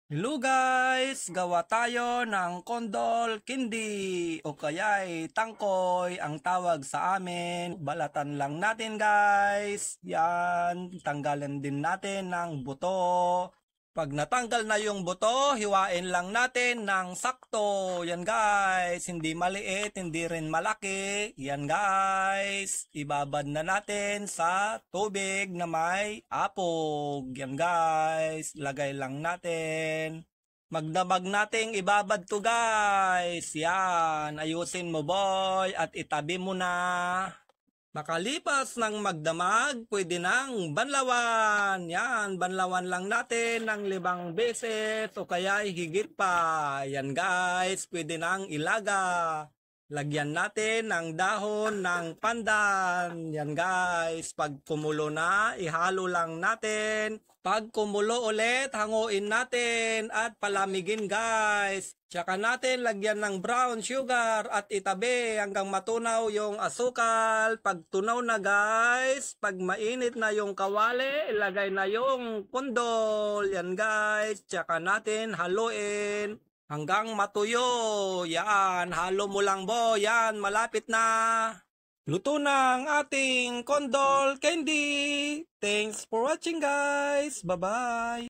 Hello guys! Gawa tayo ng kondol candy o kaya'y tangkoy ang tawag sa amin. Balatan lang natin guys. Yan, tanggalan din natin ng buto. Pag natanggal na yung buto, hiwain lang natin ng sakto. Yan guys, hindi maliit, hindi rin malaki. Yan guys, ibabad na natin sa tubig na may apog. Yan guys, lagay lang natin. Magdamag nating ibabad to guys. Yan, ayusin mo boy at itabi mo na. Makalipas ng magdamag, pwede nang banlawan. Yan, banlawan lang natin ng 5 beses o kaya higit pa. Yan guys, pwede nang ilaga. Lagyan natin ng dahon ng pandan. Yan guys, pag kumulo na, ihalo lang natin. Pag kumulo ulit, hanguin natin at palamigin guys. Tsaka natin lagyan ng brown sugar at itabi hanggang matunaw yung asukal. Pag tunaw na guys, pag mainit na yung kawali, ilagay na yung kondol. Yan guys, tsaka natin haluin hanggang matuyo. Yan, halo mo lang bo. Yan, malapit na. Luto na ang ating kondol candy. Thanks for watching guys. Bye-bye.